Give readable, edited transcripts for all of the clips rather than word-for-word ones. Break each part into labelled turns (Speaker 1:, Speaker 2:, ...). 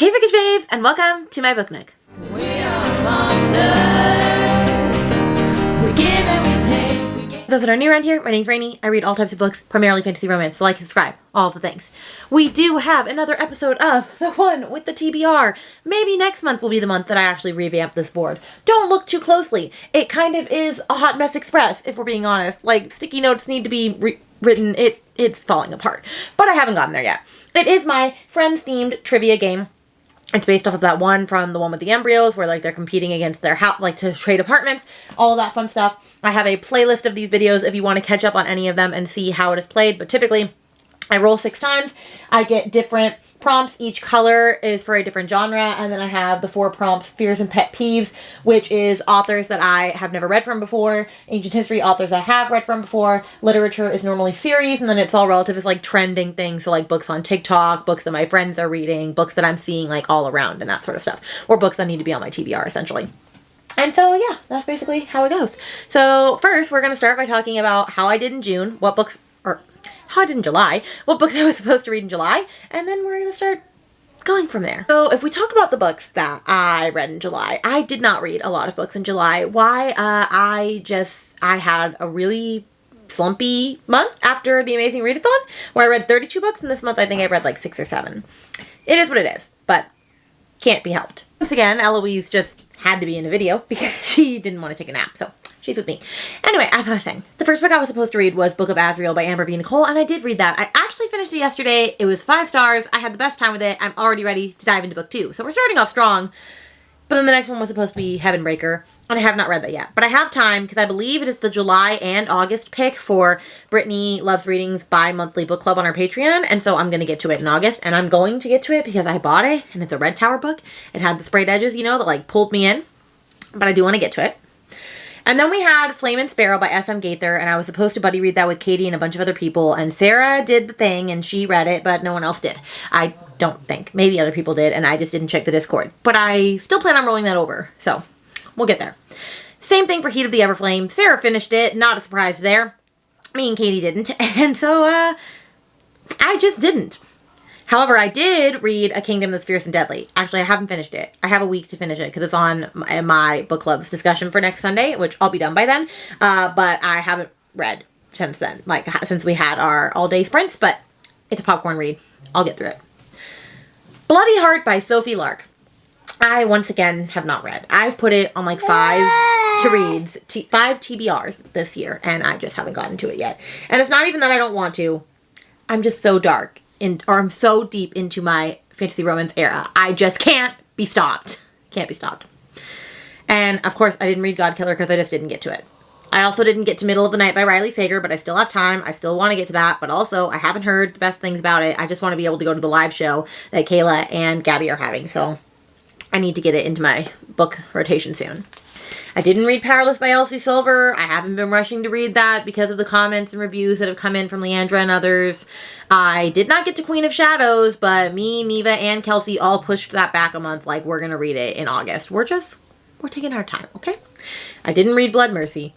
Speaker 1: Hey Bookish Babes, and welcome to my book nook.
Speaker 2: We are monsters. We give and we take.
Speaker 1: Those that are new around here, my name's Rainy. I read all types of books, primarily fantasy romance, so like, subscribe, all the things. We do have another episode of the one with the TBR. Maybe next month will be the month that I actually revamp this board. Don't look too closely. It kind of is a hot mess express, if we're being honest. Like, sticky notes need to be written. It's falling apart. But I haven't gotten there yet. It is my Friends-themed trivia game. It's based off of that one from the one with the embryos where like they're competing against their house, like to trade apartments, all of that fun stuff. I have a playlist of these videos if you want to catch up on any of them and see how it is played. But typically I roll 6 times. I get different prompts. Each color is for a different genre. And then I have the 4 prompts, fears and pet peeves, which is authors that I have never read from before, ancient history authors I have read from before, literature is normally series, and then it's all relative as like trending things. So like books on TikTok, books that my friends are reading, books that I'm seeing like all around and that sort of stuff. Or books that need to be on my TBR essentially. And so yeah, that's basically how it goes. So first we're going to start by talking about how I did in June, what books, or how I did in July, what books I was supposed to read in July, and then we're going to start going from there. So if we talk about the books that I read in July, I did not read a lot of books in July. Why? I had a really slumpy month after the Amazing Readathon, where I read 32 books, and this month I think I read like 6 or 7. It is what it is, but can't be helped. Once again, Eloise just had to be in a video because she didn't want to take a nap, so she's with me. Anyway, as I was saying, the first book I was supposed to read was Book of Azrael by Amber V. Nicole, and I did read that. I actually finished it yesterday. It was 5 stars. I had the best time with it. I'm already ready to dive into book 2. So we're starting off strong. But then the next one was supposed to be Heavenbreaker, and I have not read that yet. But I have time because I believe it is the July and August pick for Brittany Loves Reading's bi-monthly book club on our Patreon, and so I'm going to get to it in August, and I'm going to get to it because I bought it, and it's a Red Tower book. It had the sprayed edges, you know, that like pulled me in, but I do want to get to it. And then we had Flame and Sparrow by S.M. Gaither, and I was supposed to buddy read that with Katie and a bunch of other people, and Sarah did the thing, and she read it, but no one else did. I don't think. Maybe other people did, and I just didn't check the Discord. But I still plan on rolling that over, so we'll get there. Same thing for Heat of the Everflame. Sarah finished it, not a surprise there. Me and Katie didn't, and so, I just didn't. However, I did read A Kingdom That's Fierce and Deadly. Actually, I haven't finished it. I have a week to finish it because it's on my book club's discussion for next Sunday, which I'll be done by then. But I haven't read since then, like since we had our all-day sprints, but it's a popcorn read. I'll get through it. Bloody Heart by Sophie Lark. I, once again, have not read. I've put it on like 5 to-reads, 5 TBRs this year, and I just haven't gotten to it yet. And it's not even that I don't want to. I'm just so dark. Or I'm so deep into my fantasy romance era. I just can't be stopped. Can't be stopped. And, of course, I didn't read Godkiller because I just didn't get to it. I also didn't get to Middle of the Night by Riley Sager, but I still have time. I still want to get to that. But also, I haven't heard the best things about it. I just want to be able to go to the live show that Kayla and Gabby are having. So, I need to get it into my book rotation soon. I didn't read Powerless by Elsie Silver. I haven't been rushing to read that because of the comments and reviews that have come in from Leandra and others. I did not get to Queen of Shadows, but me, Neva, and Kelsey all pushed that back a month like we're going to read it in August. We're taking our time, okay? I didn't read Blood Mercy.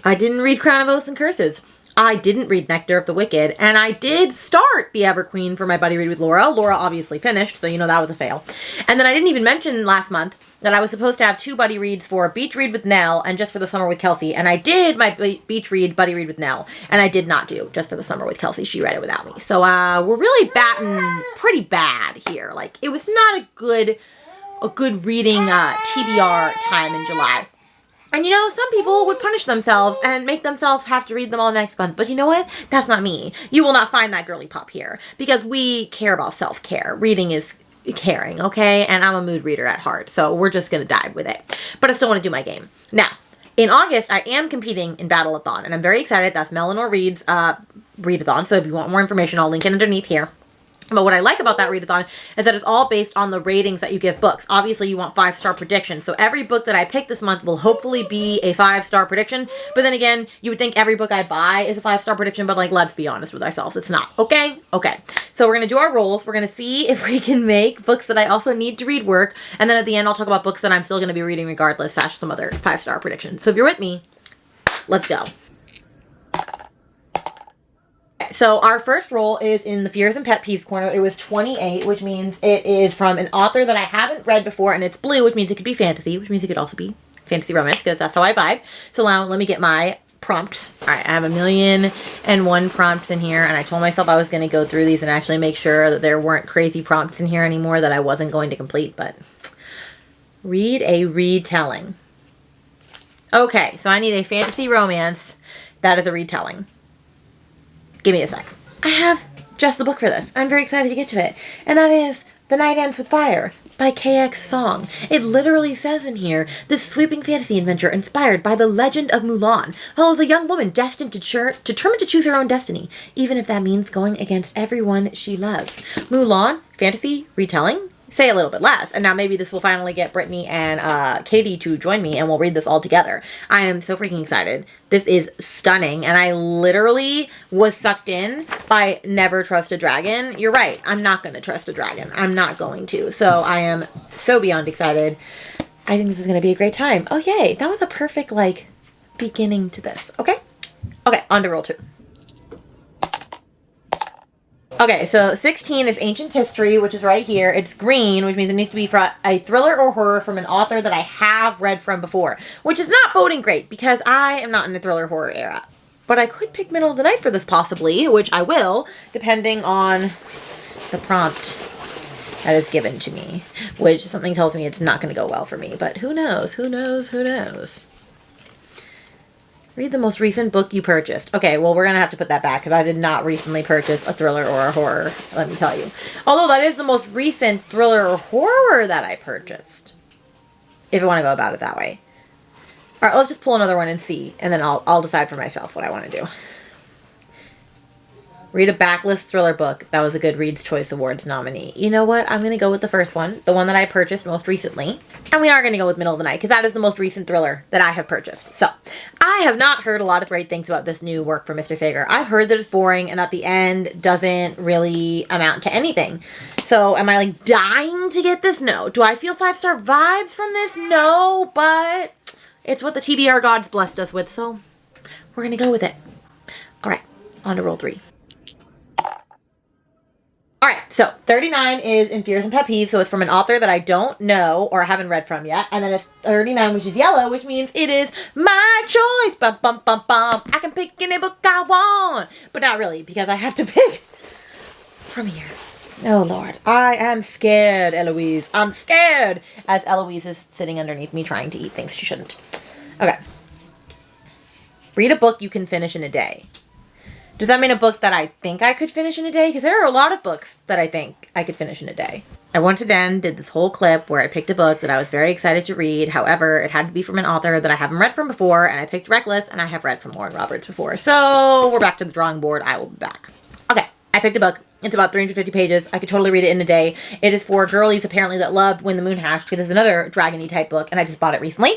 Speaker 1: I didn't read Crown of Oaths and Curses. I didn't read Nectar of the Wicked, and I did start The Everqueen for my buddy read with Laura. Laura obviously finished, so you know that was a fail. And then I didn't even mention last month that I was supposed to have 2 buddy reads for Beach Read with Nell and Just for the Summer with Kelsey, and I did my Beach Read, Buddy Read with Nell, and I did not do Just for the Summer with Kelsey. She read it without me. So we're really batting pretty bad here. Like, it was not a good reading TBR time in July. And you know, some people would punish themselves and make themselves have to read them all next month. But you know what? That's not me. You will not find that girly pop here. Because we care about self-care. Reading is caring, okay? And I'm a mood reader at heart. So we're just going to dive with it. But I still want to do my game. Now, in August, I am competing in Battleathon. And I'm very excited. That's Melanor Reed's readathon. So if you want more information, I'll link it underneath here. But what I like about that readathon is that it's all based on the ratings that you give books. Obviously, you want 5-star predictions. So every book that I pick this month will hopefully be a 5-star prediction. But then again, you would think every book I buy is a 5-star prediction. But like, let's be honest with ourselves. It's not. Okay? Okay. So we're going to do our rolls. We're going to see if we can make books that I also need to read work. And then at the end, I'll talk about books that I'm still going to be reading regardless, / some other 5-star predictions. So if you're with me, let's go. Okay, so our first roll is in the Fears and Pet Peeves corner. It was 28, which means it is from an author that I haven't read before, and it's blue, which means it could be fantasy, which means it could also be fantasy romance, because that's how I vibe. So now let me get my prompts. All right, I have 1,000,001 prompts in here, and I told myself I was going to go through these and actually make sure that there weren't crazy prompts in here anymore that I wasn't going to complete, but read a retelling. Okay, so I need a fantasy romance that is a retelling. Give me a sec. I have just the book for this. I'm very excited to get to it. And that is The Night Ends with Fire by KX Song. It literally says in here, this sweeping fantasy adventure inspired by the legend of Mulan follows a young woman destined determined to choose her own destiny, even if that means going against everyone she loves. Mulan, fantasy, retelling? Say a little bit less. And now maybe this will finally get Brittany and Katie to join me and we'll read this all together. I am so freaking excited. This is stunning. And I literally was sucked in by Never Trust a Dragon. You're right. I'm not going to trust a dragon. I'm not going to. So I am so beyond excited. I think this is going to be a great time. Oh, yay. That was a perfect, like, beginning to this. Okay? Okay, on to roll 2. Okay, so 16 is Ancient History, which is right here. It's green, which means it needs to be for a thriller or horror from an author that I have read from before, which is not boding great because I am not in the thriller horror era. But I could pick Middle of the Night for this possibly, which I will, depending on the prompt that is given to me, which something tells me it's not going to go well for me. But who knows? Who knows? Who knows? Read the most recent book you purchased. Okay, well, we're going to have to put that back because I did not recently purchase a thriller or a horror, let me tell you. Although that is the most recent thriller or horror that I purchased. If you want to go about it that way. All right, let's just pull another one and see. And then I'll decide for myself what I want to do. Read a backlist thriller book that was a Goodreads Choice Awards nominee. You know what? I'm going to go with the first one. The one that I purchased most recently. And we are going to go with Middle of the Night because that is the most recent thriller that I have purchased. So, I have not heard a lot of great things about this new work from Mr. Sager. I've heard that it's boring and that the end doesn't really amount to anything. So, am I like dying to get this? No. Do I feel 5-star vibes from this? No, but it's what the TBR gods blessed us with. So, we're going to go with it. All right, on to roll 3. Alright, so 39 is in Fears and Pet Peeves, so it's from an author that I don't know or haven't read from yet. And then it's 39, which is yellow, which means it is my choice. Bum, bum, bum, bum. I can pick any book I want. But not really, because I have to pick from here. Oh, Lord. I am scared, Eloise. I'm scared. As Eloise is sitting underneath me trying to eat things she shouldn't. Okay. Read a book you can finish in a day. Does that mean a book that I think I could finish in a day? Because there are a lot of books that I think I could finish in a day. I once again did this whole clip where I picked a book that I was very excited to read. However, it had to be from an author that I haven't read from before, and I picked Reckless, and I have read from Lauren Roberts before. So we're back to the drawing board. I will be back. Okay, I picked a book. It's about 350 pages. I could totally read it in a day. It is for girlies, apparently, that loved When the Moon Hatched, because it's another dragon-y type book, and I just bought it recently.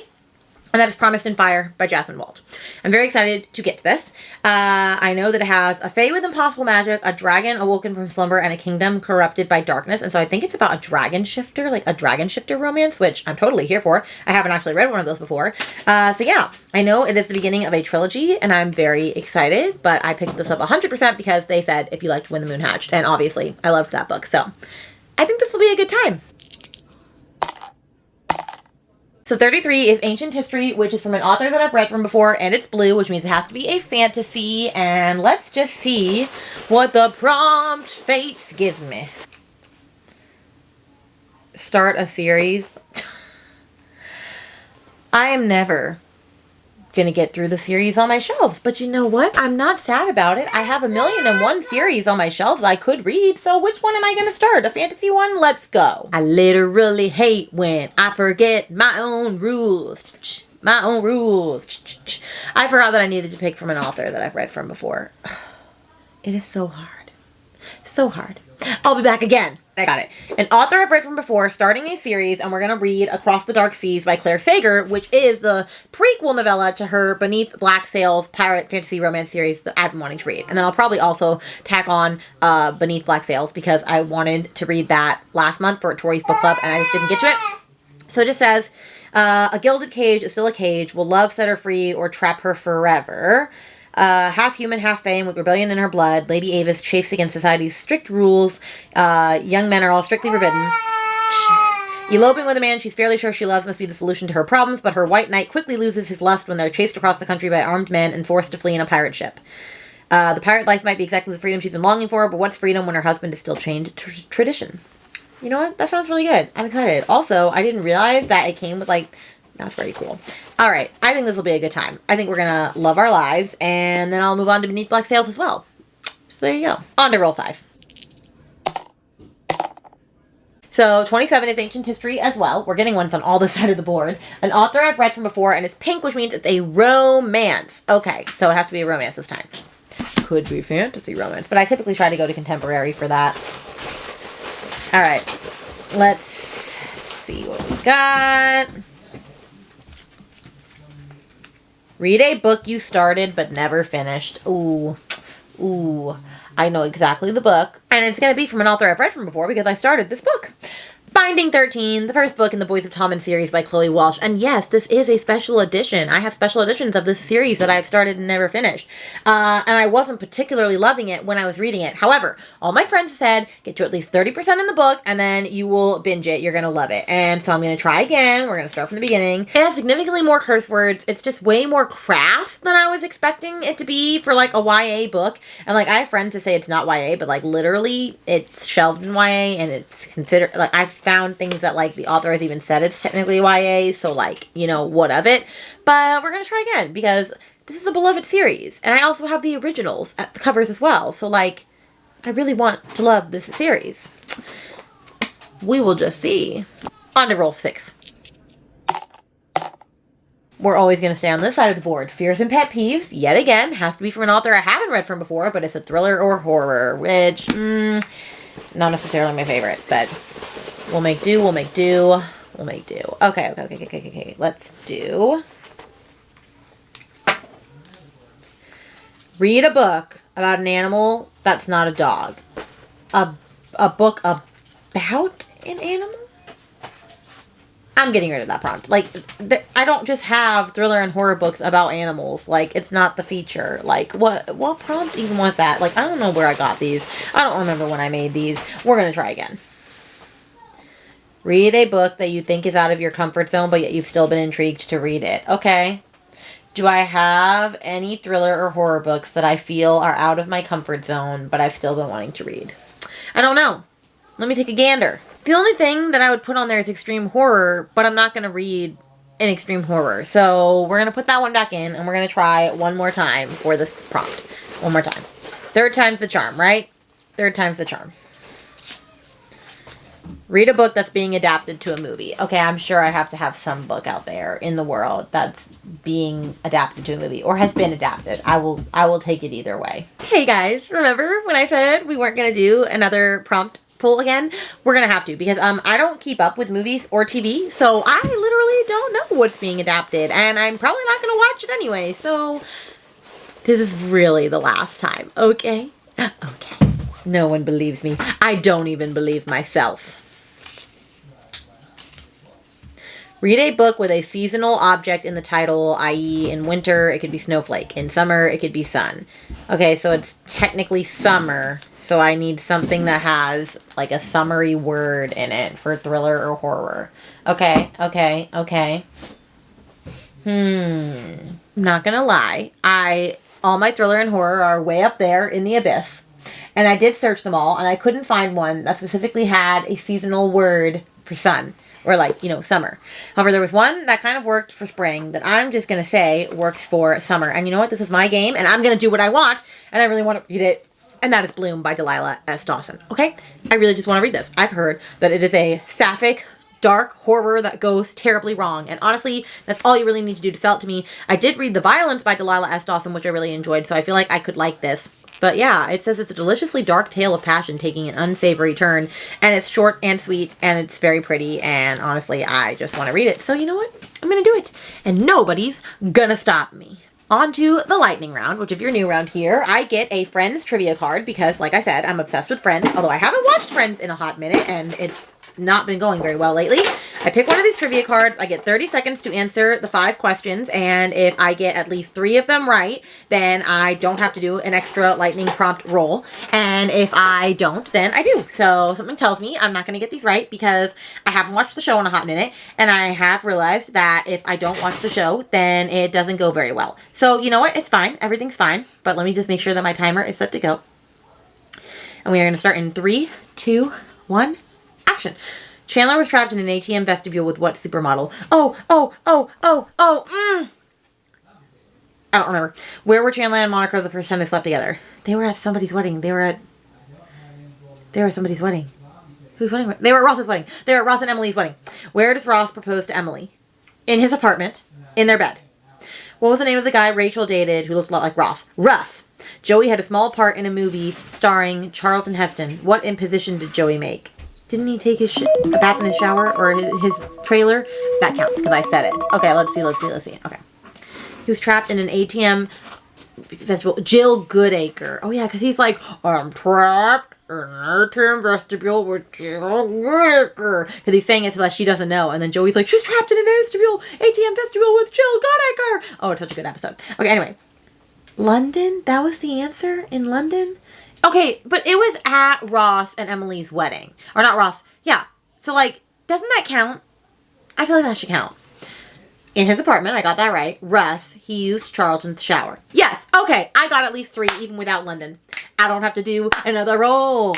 Speaker 1: And that is Promised in Fire by Jasmine Walt. I'm very excited to get to this. I know that it has a fae with impossible magic, a dragon awoken from slumber, and a kingdom corrupted by darkness. And so I think it's about a dragon shifter, like a dragon shifter romance, which I'm totally here for. I haven't actually read one of those before. So yeah, I know it is the beginning of a trilogy, and I'm very excited. But I picked this up 100% because they said if you liked When the Moon Hatched. And obviously, I loved that book. So I think this will be a good time. So 33 is Ancient History, which is from an author that I've read from before, and it's blue, which means it has to be a fantasy, and let's just see what the prompt fates give me. Start a series. I am never gonna get through the series on my shelves, but you know what? I'm not sad about it. I have 1,000,001 series on my shelves I could read, so which one am I gonna start? A fantasy one? Let's go. I literally hate when I forget my own rules. My own rules. I forgot that I needed to pick from an author that I've read from before. It is so hard. So hard. I'll be back again. I got it. An author I've read from before, starting a series, and we're going to read Across the Dark Seas by Claire Sager, which is the prequel novella to her Beneath Black Sails pirate fantasy romance series that I've been wanting to read. And then I'll probably also tack on Beneath Black Sails because I wanted to read that last month for Tori's book club, and I just didn't get to it. So it just says, a gilded cage is still a cage. Will love set her free or trap her forever? Half human, half fae, with rebellion in her blood, Lady Avis chafes against society's strict rules. Young men are all strictly forbidden. Eloping with a man she's fairly sure she loves must be the solution to her problems, but her white knight quickly loses his lust when they're chased across the country by armed men and forced to flee in a pirate ship. The pirate life might be exactly the freedom she's been longing for, but what's freedom when her husband is still chained to tradition? You know what? That sounds really good. I'm excited. Also, I didn't realize that it came with, like, that's very cool. All right. I think this will be a good time. I think we're going to love our lives, and then I'll move on to Beneath Black Sails as well. So there you go. On to roll 5. So 27 is ancient history as well. We're getting ones on all this side of the board. An author I've read from before, and it's pink, which means it's a romance. Okay, so it has to be a romance this time. Could be fantasy romance, but I typically try to go to contemporary for that. All right, let's see what we got. Read a book you started but never finished. Ooh. I know exactly the book, and it's going to be from an author I've read from before because I started this book. Binding 13, the first book in the Boys of Tommen series by Chloe Walsh. And yes, this is a special edition. I have special editions of this series that I've started and never finished. And I wasn't particularly loving it when I was reading it. However, all my friends said, get to at least 30% in the book, and then you will binge it. You're going to love it. And so I'm going to try again. We're going to start from the beginning. It has significantly more curse words. It's just way more crass than I was expecting it to be for, like, a YA book. And, like, I have friends that say it's not YA, but, like, literally, it's shelved in YA, and it's considered, like, I've found things that, like, the author has even said it's technically YA, so, like, you know, what of it. But we're gonna try again, because this is a beloved series, and I also have the originals at the covers as well, so, like, I really want to love this series. We will just see. On to roll 6. We're always going to stay on this side of the board. Fears and pet peeves, yet again, has to be from an author I haven't read from before, but it's a thriller or horror, which, not necessarily my favorite, but we'll make do. Okay. Let's do. Read a book about an animal that's not a dog. A book about an animal? I'm getting rid of that prompt. Like, I don't just have thriller and horror books about animals. Like, it's not the feature. Like, what prompt even was that? Like, I don't know where I got these. I don't remember when I made these. We're going to try again. Read a book that you think is out of your comfort zone, but yet you've still been intrigued to read it. Okay. Do I have any thriller or horror books that I feel are out of my comfort zone, but I've still been wanting to read? I don't know. Let me take a gander. The only thing that I would put on there is extreme horror, but I'm not going to read an extreme horror. So we're going to put that one back in, and we're going to try one more time for this prompt. One more time. Third time's the charm, right? Third time's the charm. Read a book that's being adapted to a movie. Okay, I'm sure I have to have some book out there in the world that's being adapted to a movie or has been adapted. I will take it either way. Hey guys, remember when I said we weren't going to do another prompt pull again? We're going to have to because I don't keep up with movies or TV, so I literally don't know what's being adapted, and I'm probably not going to watch it anyway, so this is really the last time, okay? Okay. No one believes me. I don't even believe myself. Read a book with a seasonal object in the title, i.e. in winter, it could be snowflake. In summer, it could be sun. Okay, so it's technically summer, so I need something that has, like, a summery word in it for thriller or horror. Okay. Not gonna lie. All my thriller and horror are way up there in the abyss. And I did search them all, and I couldn't find one that specifically had a seasonal word for sun. Or, like, you know, summer. However, there was one that kind of worked for spring that I'm just going to say works for summer. And you know what? This is my game, and I'm going to do what I want, and I really want to read it. And that is Bloom by Delilah S. Dawson. Okay? I really just want to read this. I've heard that it is a sapphic, dark horror that goes terribly wrong. And honestly, that's all you really need to do to sell it to me. I did read The Violence by Delilah S. Dawson, which I really enjoyed, so I feel like I could like this. But yeah, it says it's a deliciously dark tale of passion taking an unsavory turn. And it's short and sweet, and it's very pretty, and honestly, I just want to read it. So you know what? I'm going to do it. And nobody's gonna stop me. On to the lightning round, which if you're new around here, I get a Friends trivia card because, like I said, I'm obsessed with Friends. Although I haven't watched Friends in a hot minute, and it's not been going very well lately. I pick one of these trivia cards. I get 30 seconds to answer the 5 questions. And if I get at least 3 of them right, then I don't have to do an extra lightning prompt roll. And if I don't, then I do. So something tells me I'm not going to get these right because I haven't watched the show in a hot minute. And I have realized that if I don't watch the show, then it doesn't go very well. So you know what? It's fine. Everything's fine. But let me just make sure that my timer is set to go. And we are going to start in 3, 2, 1, action. Chandler was trapped in an ATM vestibule with what supermodel? I don't remember. Where were Chandler and Monica the first time they slept together? They were at somebody's wedding. They were at somebody's wedding. Whose wedding? They were at Ross's wedding. They were at Ross and Emily's wedding. Where does Ross propose to Emily? In his apartment. In their bed. What was the name of the guy Rachel dated who looked a lot like Ross? Russ. Joey had a small part in a movie starring Charlton Heston. What imposition did Joey make? Didn't he take his a bath in his shower or his trailer? That counts because I said it. Okay, let's see. Okay. He was trapped in an ATM festival. Jill Goodacre. Oh yeah, because he's like, I'm trapped in an ATM vestibule with Jill Goodacre. Because he's saying it so that she doesn't know. And then Joey's like, she's trapped in an ATM vestibule with Jill Goodacre. Oh, it's such a good episode. Okay, anyway. London? That was the answer? In London? Okay, but it was at Ross and Emily's wedding. Or not Ross. Yeah. So, like, doesn't that count? I feel like that should count. In his apartment, I got that right. Russ, he used Charlton's shower. Yes. Okay, I got at least 3 even without London. I don't have to do another roll.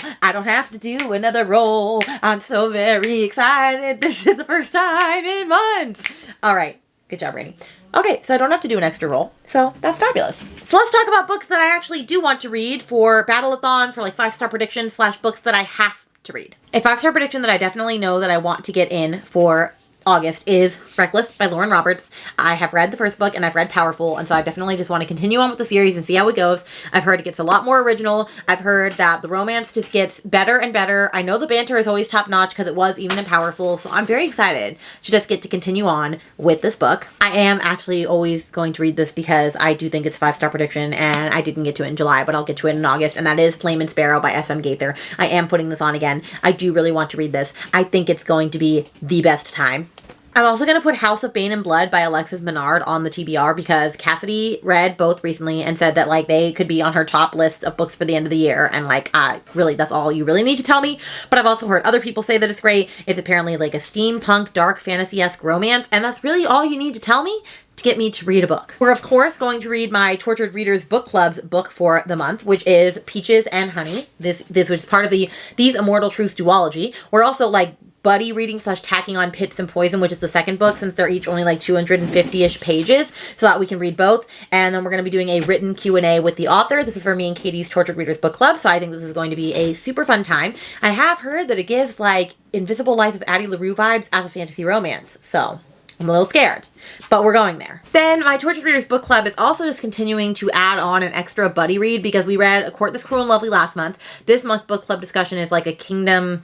Speaker 1: I'm so very excited. This is the first time in months. All right. Good job, Rainy. Okay, so I don't have to do an extra roll. So that's fabulous. So let's talk about books that I actually do want to read for Battleathon, for like 5-star predictions / books that I have to read. A 5-star prediction that I definitely know that I want to get in for August is Reckless by Lauren Roberts. I have read the first book and I've read Powerful, and so I definitely just want to continue on with the series and see how it goes. I've heard it gets a lot more original. I've heard that the romance just gets better and better. I know the banter is always top notch because it was even in Powerful, so I'm very excited to just get to continue on with this book. I am actually always going to read this because I do think it's a 5-star prediction, and I didn't get to it in July, but I'll get to it in August, and that is Flame and Sparrow by S.M. Gaither. I am putting this on again. I do really want to read this. I think it's going to be the best time. I'm also going to put House of Bane and Blood by Alexis Menard on the TBR because Cassidy read both recently and said that, like, they could be on her top list of books for the end of the year. And, like, really, that's all you really need to tell me. But I've also heard other people say that it's great. It's apparently, like, a steampunk, dark, fantasy-esque romance. And that's really all you need to tell me to get me to read a book. We're, of course, going to read my Tortured Readers Book Club's book for the month, which is Peaches and Honey. This was part of the These Immortal Truths duology. We're also, like, buddy reading / tacking on Pits and Poison, which is the second book, since they're each only like 250-ish pages, so that we can read both. And then we're going to be doing a written Q&A with the author. This is for me and Katie's Tortured Readers Book Club, so I think this is going to be a super fun time. I have heard that it gives like Invisible Life of Addie LaRue vibes as a fantasy romance, so I'm a little scared, but we're going there. Then my Tortured Readers Book Club is also just continuing to add on an extra buddy read because we read A Court This Cruel and Lovely last month. This month's book club discussion is like A Kingdom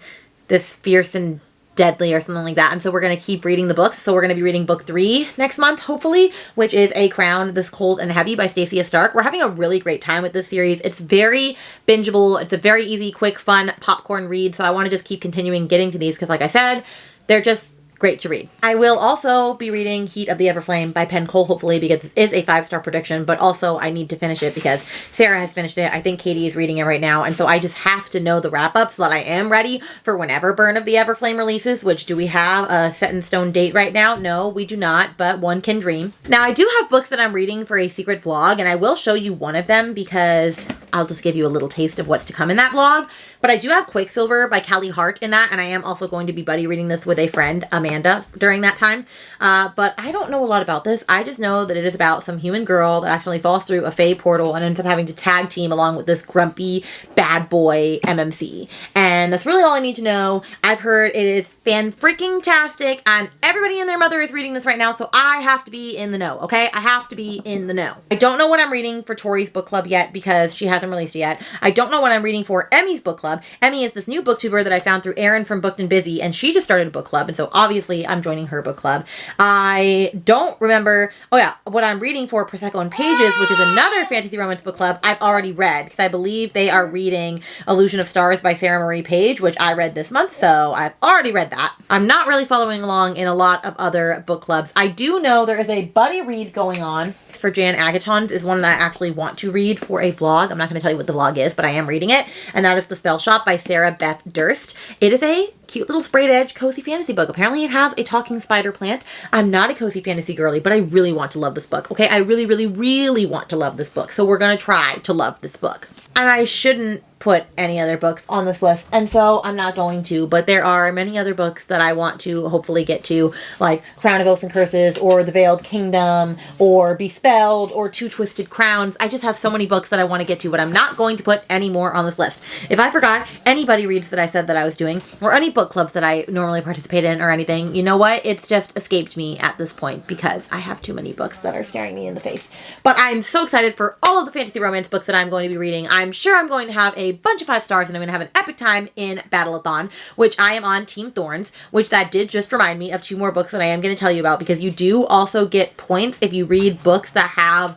Speaker 1: This Fierce and Deadly or something like that, and so we're going to keep reading the books. So we're going to be reading book 3 next month, hopefully, which is A Crown This Cold and Heavy by Stacia Stark. We're having a really great time with this series. It's very bingeable. It's a very easy, quick, fun popcorn read, so I want to just keep continuing getting to these because, like I said, they're just great to read. I will also be reading Heat of the Everflame by Penn Cole, hopefully, because it is a 5-star prediction, but also I need to finish it because Sarah has finished it. I think Katie is reading it right now, and so I just have to know the wrap-up so that I am ready for whenever Burn of the Everflame releases, which do we have a set-in-stone date right now? No, we do not, but one can dream. Now, I do have books that I'm reading for a secret vlog, and I will show you one of them because I'll just give you a little taste of what's to come in that vlog. But I do have Quicksilver by Callie Hart in that, and I am also going to be buddy reading this with a friend, Amanda, during that time. But I don't know a lot about this. I just know that it is about some human girl that actually falls through a Fae portal and ends up having to tag team along with this grumpy bad boy MMC. And that's really all I need to know. I've heard it is fan-freaking-tastic, and everybody and their mother is reading this right now, so I have to be in the know, okay? I have to be in the know. I don't know what I'm reading for Tori's book club yet because she has hasn't released yet. I don't know what I'm reading for Emmy's book club. Emmy is this new booktuber that I found through Erin from Booked and Busy, and she just started a book club, and so obviously I'm joining her book club. I don't remember, oh yeah, what I'm reading for Prosecco and Pages, which is another fantasy romance book club I've already read, because I believe they are reading Illusion of Stars by Sarah Marie Page, which I read this month, so I've already read that. I'm not really following along in a lot of other book clubs. I do know there is a buddy read going on for Jan Agaton's, is one that I actually want to read for a vlog. I'm not going to tell you what the vlog is, but I am reading it, and that is The Spell Shop by Sarah Beth Durst. It is a cute little sprayed edge cozy fantasy book. Apparently it has a talking spider plant. I'm not a cozy fantasy girly, but I really want to love this book. Okay, I really, really, really want to love this book, so we're going to try to love this book. And I shouldn't put any other books on this list, and so I'm not going to, but there are many other books that I want to hopefully get to, like Crown of Oaths and Curses, or The Veiled Kingdom, or Bespelled, or Two Twisted Crowns. I just have so many books that I want to get to, but I'm not going to put any more on this list. If I forgot anybody reads that I said that I was doing, or any book clubs that I normally participate in or anything, you know what? It's just escaped me at this point because I have too many books that are staring me in the face. But I'm so excited for all of the fantasy romance books that I'm going to be reading. I'm sure I'm going to have a bunch of 5 stars, and I'm going to have an epic time in Battleathon, which I am on Team Thorns, which that did just remind me of 2 more books that I am going to tell you about, because you do also get points if you read books that have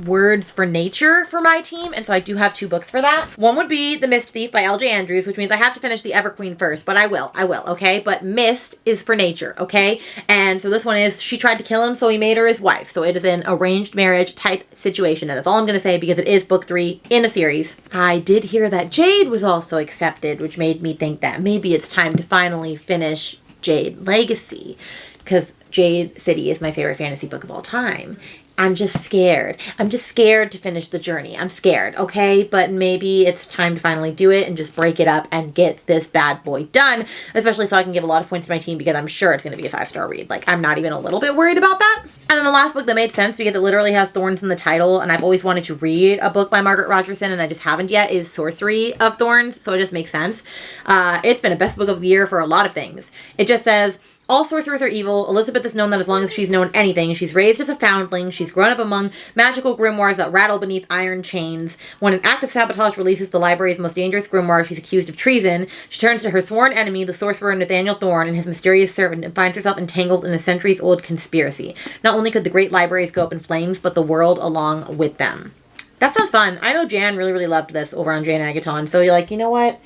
Speaker 1: words for nature for my team, and so I do have 2 books for that. One would be The Mist Thief by L.J. Andrews, which means I have to finish the Everqueen first, but I will, okay? But Mist is for nature, okay? And so this one is, she tried to kill him, so he made her his wife. So it is an arranged marriage type situation, and that's all I'm going to say because it is book 3 in a series. I did hear that Jade was also accepted, which made me think that maybe it's time to finally finish Jade Legacy, because Jade City is my favorite fantasy book of all time. I'm just scared. I'm just scared to finish the journey. I'm scared, okay? But maybe it's time to finally do it and just break it up and get this bad boy done, especially so I can give a lot of points to my team, because I'm sure it's going to be a 5-star read. Like, I'm not even a little bit worried about that. And then the last book that made sense, because it literally has Thorns in the title, and I've always wanted to read a book by Margaret Rogerson, and I just haven't yet, is Sorcery of Thorns, so it just makes sense. It's been a best book of the year for a lot of things. It just says, all sorcerers are evil. Elizabeth is known that as long as she's known anything. She's raised as a foundling. She's grown up among magical grimoires that rattle beneath iron chains. When an act of sabotage releases the library's most dangerous grimoire, she's accused of treason. She turns to her sworn enemy, the sorcerer Nathaniel Thorne, and his mysterious servant, and finds herself entangled in a centuries-old conspiracy. Not only could the great libraries go up in flames, but the world along with them. That sounds fun. I know Jan really, really loved this over on Jan Agaton, so you're like, you know what?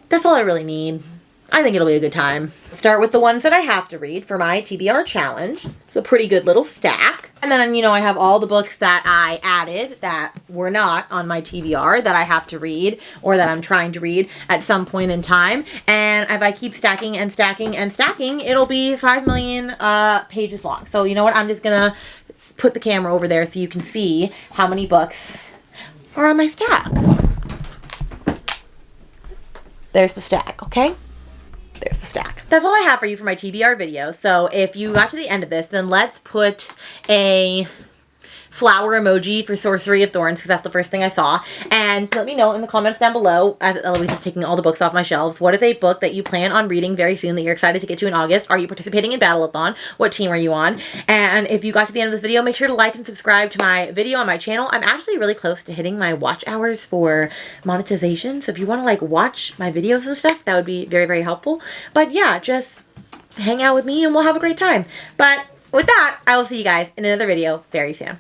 Speaker 1: That's all I really need. I think it'll be a good time. Start with the ones that I have to read for my TBR challenge. It's a pretty good little stack. And then, you know, I have all the books that I added that were not on my TBR that I have to read, or that I'm trying to read at some point in time. And if I keep stacking and stacking and stacking, it'll be 5 million pages long. So you know what? I'm just gonna put the camera over there so you can see how many books are on my stack. There's the stack, okay? There's the stack. That's all I have for you for my TBR video. So if you got to the end of this, then let's put a flower emoji for Sorcery of Thorns, because that's the first thing I saw. And let me know in the comments down below, as Eloise is taking all the books off my shelves, what is a book that you plan on reading very soon that you're excited to get to in August? Are you participating in Battleathon? What team are you on? And if you got to the end of this video, make sure to like and subscribe to my video on my channel. I'm actually really close to hitting my watch hours for monetization, so if you want to like watch my videos and stuff, that would be very, very helpful. But yeah, just hang out with me and we'll have a great time. But with that, I will see you guys in another video very soon.